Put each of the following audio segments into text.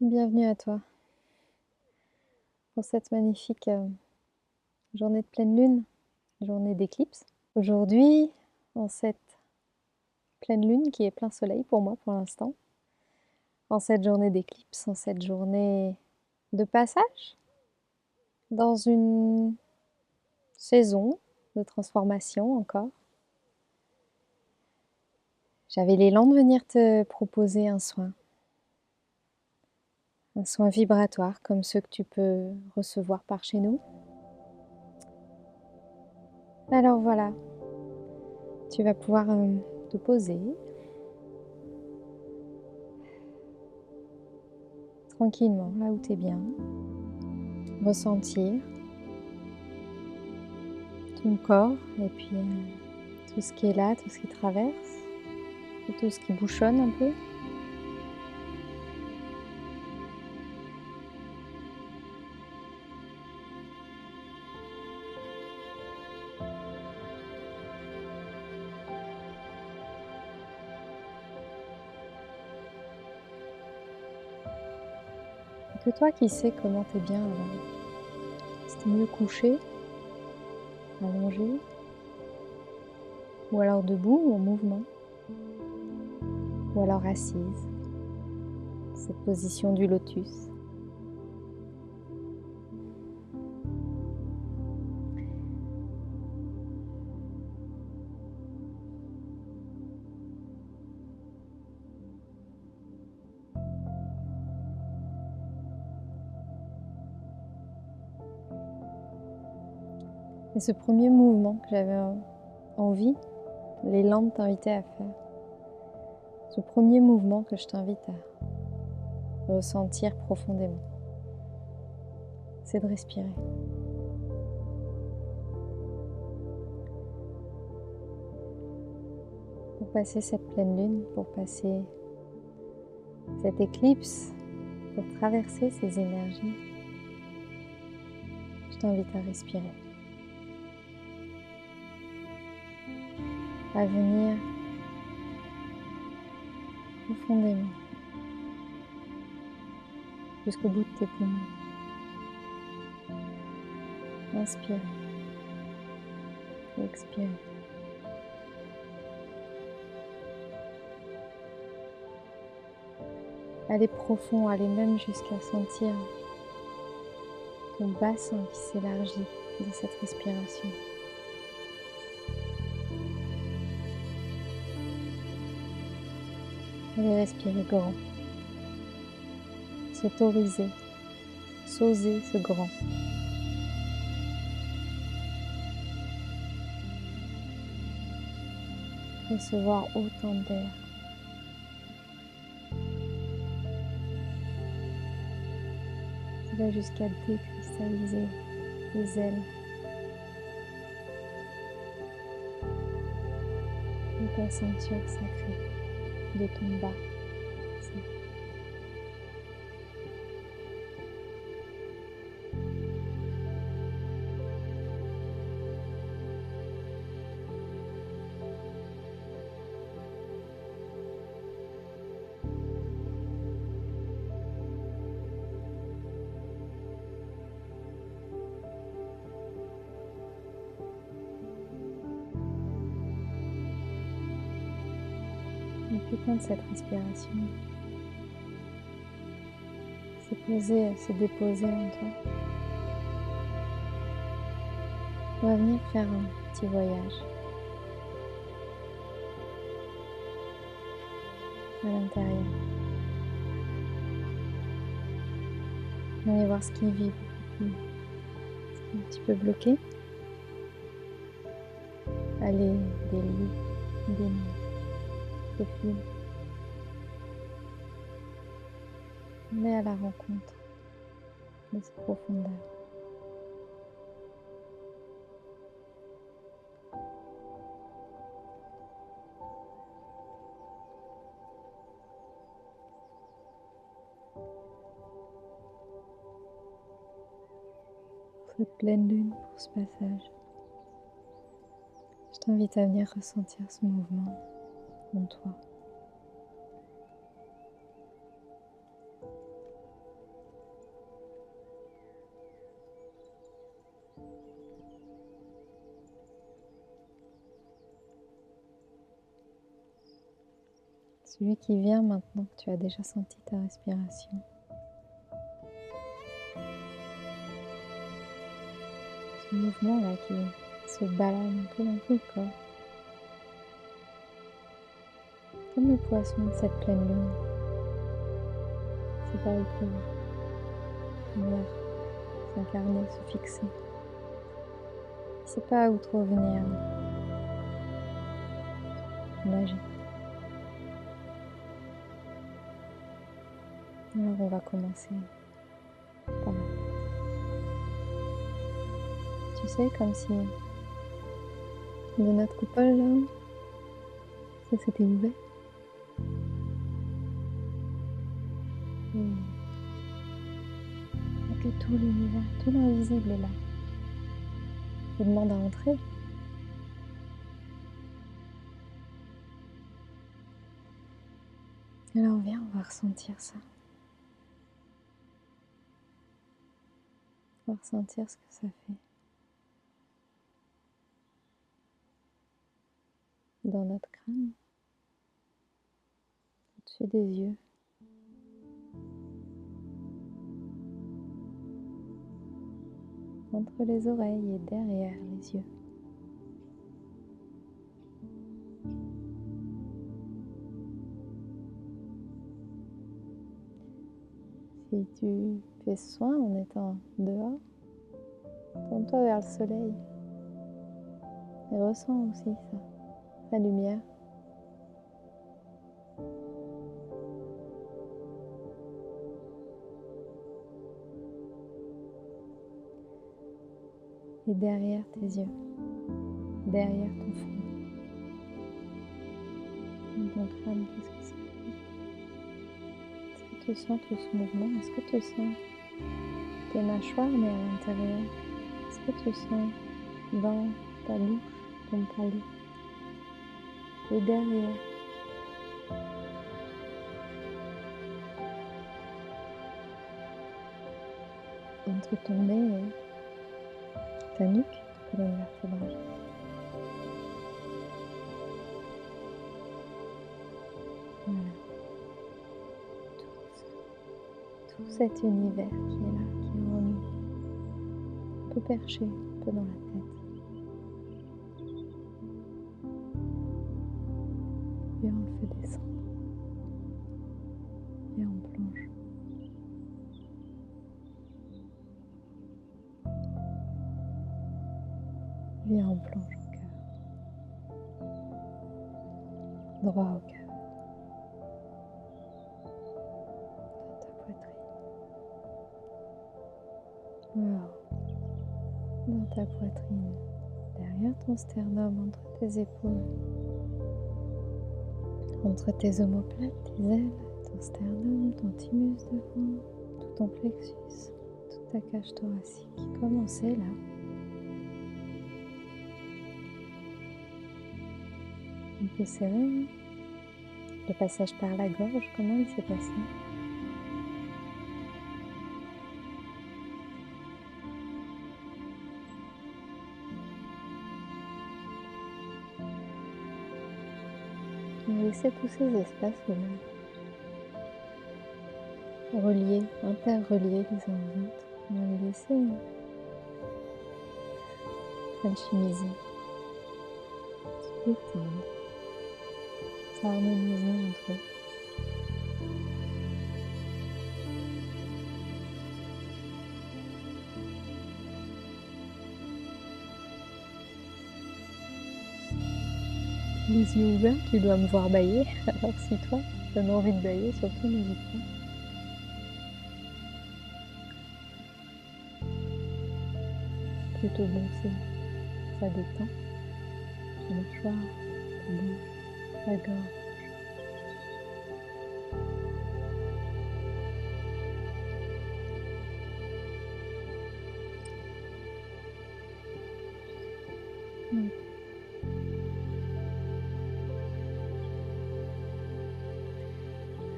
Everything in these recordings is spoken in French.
Bienvenue à toi pour cette magnifique journée de pleine lune, journée d'éclipse. Aujourd'hui, en cette pleine lune qui est plein soleil pour moi pour l'instant, en cette journée d'éclipse, en cette journée de passage dans une saison de transformation encore, j'avais l'élan de venir te proposer un soin vibratoire comme ceux que tu peux recevoir par chez nous. Alors voilà, tu vas pouvoir te poser tranquillement là où tu es bien, ressentir ton corps et puis tout ce qui est là, tout ce qui traverse, et tout ce qui bouchonne un peu. Et que toi qui sais comment t'es bien, alors, si t'es mieux couché, allongé, ou alors debout ou en mouvement, ou alors assise, cette position du lotus. Et ce premier mouvement que j'avais envie, l'élan de t'inviter à faire, ce premier mouvement que je t'invite à ressentir profondément, c'est de respirer. Pour passer cette pleine lune, pour passer cette éclipse, pour traverser ces énergies, je t'invite à respirer, à venir profondément jusqu'au bout de tes poumons. Inspire et expire. Allez profond, allez même jusqu'à sentir ton bassin qui s'élargit de cette respiration. Allez respirer grand. S'autoriser, s'oser ce grand. Recevoir autant d'air. Qui va jusqu'à décristalliser tes ailes et ta ceinture sacrée de ton bas. Écoutons de cette respiration se poser, se déposer en toi. On va venir faire un petit voyage à l'intérieur. On va aller voir ce qui vibre, ce qui est un petit peu bloqué. Aller des lits, des nuits, des fils. Aller à la rencontre de ces profondeurs. Cette pleine lune pour ce passage. Je t'invite à venir ressentir ce mouvement en toi. celui qui vient maintenant que tu as déjà senti ta respiration. Ce mouvement-là qui se balade un peu dans tout le corps. Comme le poisson de cette pleine lune. C'est pas où pour venir s'incarner, se fixer. Il sait pas où trop venir nager. Alors on va commencer par là. Tu sais, comme si de notre coupole là, ça s'était ouvert. Et que tout l'univers, tout l'invisible est là. Il demande à entrer. Alors viens, on va ressentir ça. On va ressentir ce que ça fait. Dans notre crâne, au-dessus des yeux. Entre les oreilles et derrière les yeux. Si tu fais soin en étant dehors, tourne-toi vers le soleil et ressens aussi ça, sa lumière. Et derrière tes yeux, derrière ton front, dans ton crâne, qu'est-ce que ça fait? Est-ce que tu sens tout ce mouvement? Est-ce que tu sens tes mâchoires mais à l'intérieur? Est-ce que tu sens dans ta bouche ton palais? Et derrière, entre ton nez et ta nuque, ta colonne vertébrale. Voilà. Tout cet univers qui est là, qui est en nous, un peu perché, un peu dans la tête. Et on le fait descendre. Et on plonge. Et on plonge au cœur. Droit au cœur. Dans ta poitrine. Voilà. Dans ta poitrine. Derrière ton sternum, entre tes épaules. Entre tes omoplates, tes ailes, ton sternum, ton thymus devant, tout ton plexus, toute ta cage thoracique. Comment c'est là? Un peu serré, hein? Le passage par la gorge, comment il s'est passé? On va laisser tous ces espaces ouverts, reliés, interreliés les uns aux autres. On va les laisser alchimiser, se détendre, s'harmoniser entre eux. Les yeux ouverts, tu dois me voir bâiller. Alors si toi, tu as envie de bâiller, surtout n'hésite pas. Plutôt bon signe. Ça détend. Ta mâchoire, ta bouche, ta gorge.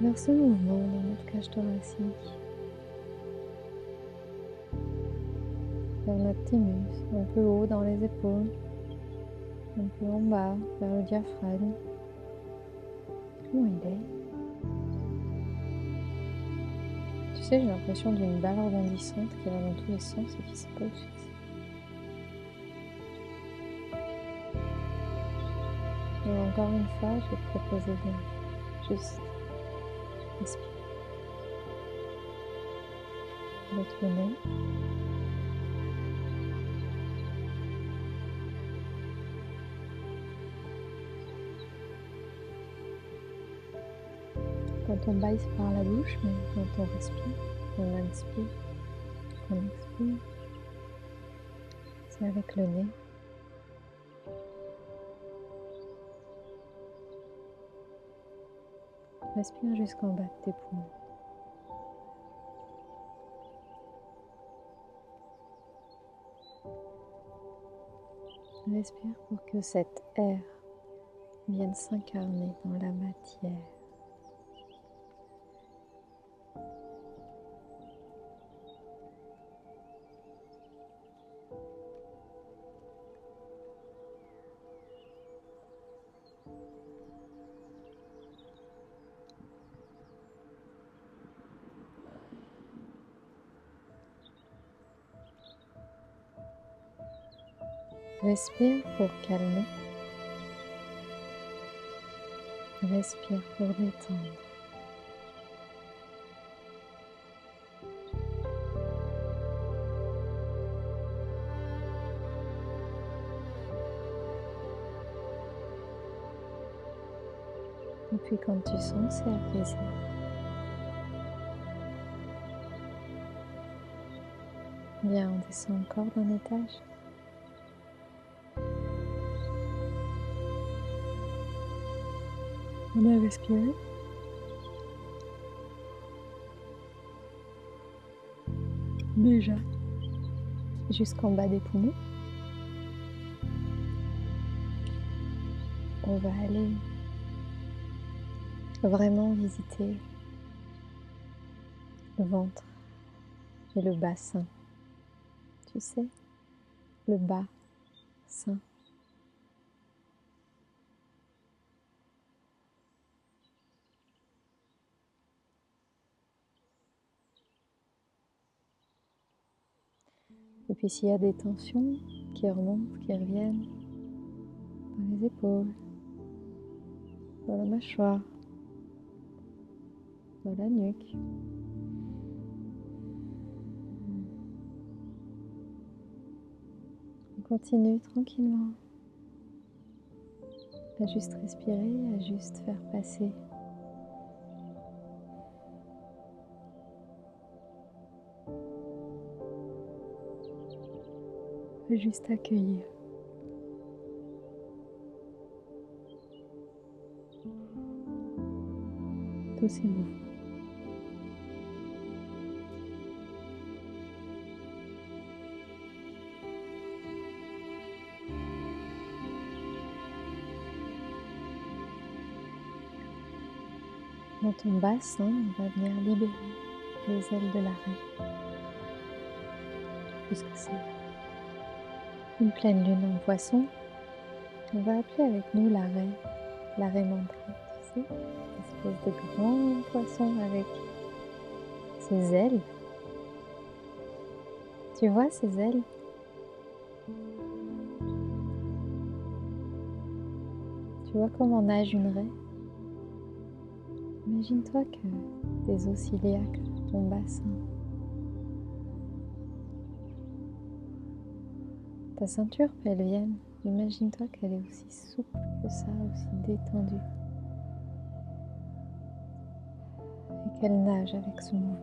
Alors ce mouvement dans notre cage thoracique, vers notre thymus, un peu haut dans les épaules, un peu en bas, vers le diaphragme, Comment il est? Tu sais, j'ai l'impression d'une balle rebondissante qui va dans tous les sens et qui ne sait pas où se fixer. Et encore une fois, je vais te proposer de juste respirer. Avec le nez. Quand on baille, c'est par la bouche, mais quand on respire, on inspire, on expire, c'est avec le nez. Respire jusqu'en bas de tes poumons. Respire pour que cet air vienne s'incarner dans la matière. Respire pour calmer. Respire pour détendre. Et puis quand tu sens, c'est apaisé. Bien, on descend encore d'un étage. On a respiré. Déjà. Jusqu'en bas des poumons. On va aller vraiment visiter le ventre et le bassin. Tu sais, le bassin. Et puis s'il y a des tensions qui remontent, qui reviennent dans les épaules, dans la mâchoire, dans la nuque. On continue tranquillement à juste respirer, à juste faire passer à juste accueillir. Tous ces mouvements. Dans ton bassin, on va venir libérer les ailes de l'arrêt. Puisque c'est une pleine lune en poisson, on va appeler avec nous l'arrêt mental, tu sais, une espèce de grand poisson avec ses ailes. Tu vois ces ailes? Tu vois comment nage une raie? Imagine-toi que tes os ciliaques, ton bassin, ta ceinture pelvienne, imagine-toi qu'elle est aussi souple que ça, aussi détendue. Et qu'elle nage avec ce mouvement.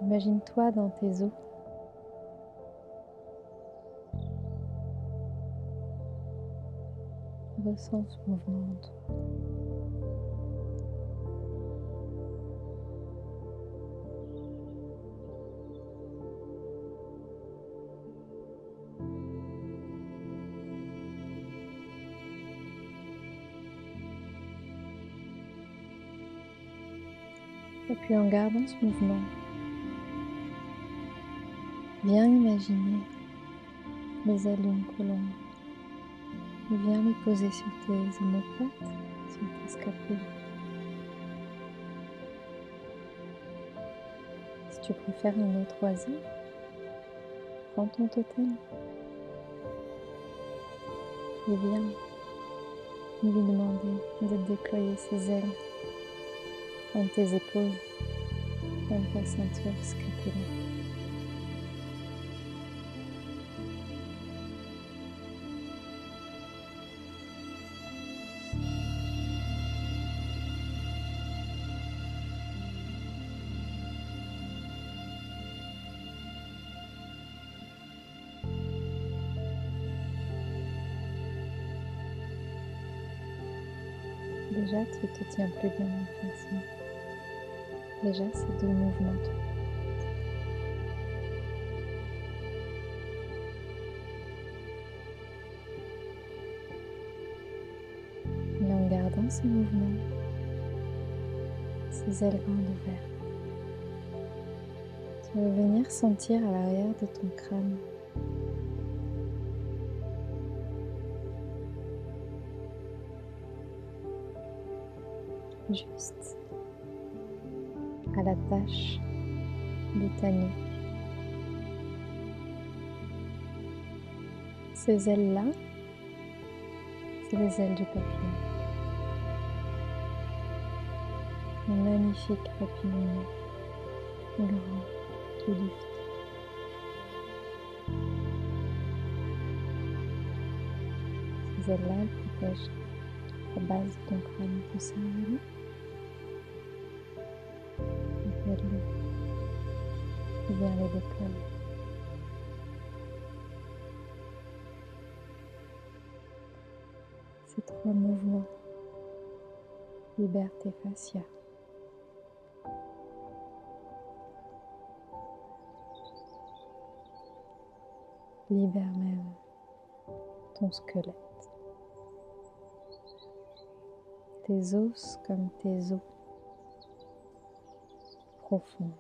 Imagine-toi dans tes os. Ressens ce mouvement en toi. Et puis en gardant ce mouvement, viens imaginer les ailes d'une colombe Et viens les poser sur tes omoplates, sur tes scapules. Si tu préfères un autre oiseau, prends ton totem et viens lui demander de déployer ses ailes dans tes épaules, dans ta ceinture scapulaire. Déjà, tu te tiens plus bien en flexion. Déjà, c'est deux mouvements. Et en gardant ce mouvement, ces ailes grandes ouvertes, tu vas venir sentir à l'arrière de ton crâne juste à la tâche de ta nuque. Ces ailes-là, c'est les ailes du papillon. Un magnifique papillon grand, tout duft. Ces ailes-là, elles protègent la base de ton crâne, ton cerveau. Et viens les déployer. Ces trois mouvements libèrent tes fascias. Libère même ton squelette. Tes os comme tes os profondes,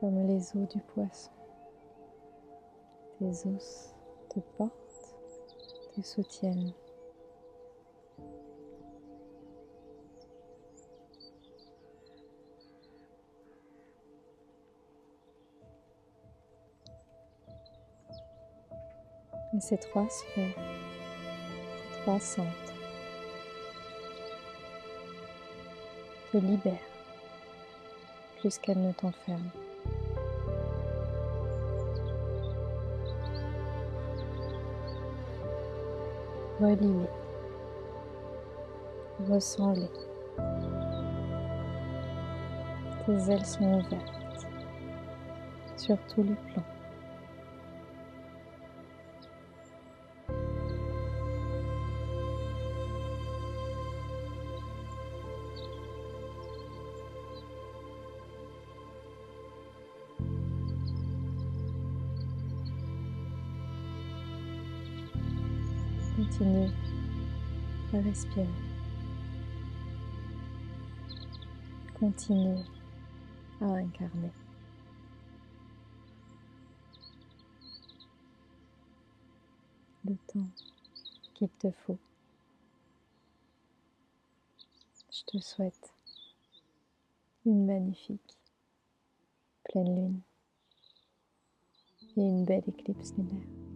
comme les os du poisson. Tes os te portent, te soutiennent. Et ces trois sphères, ces trois centres, te libèrent plus qu'elles ne t'enferment. Relie-les, ressens-les. Tes ailes sont ouvertes sur tous les plans. Continue à respirer. Continue à incarner. Le temps qu'il te faut. Je te souhaite une magnifique pleine lune et une belle éclipse lunaire.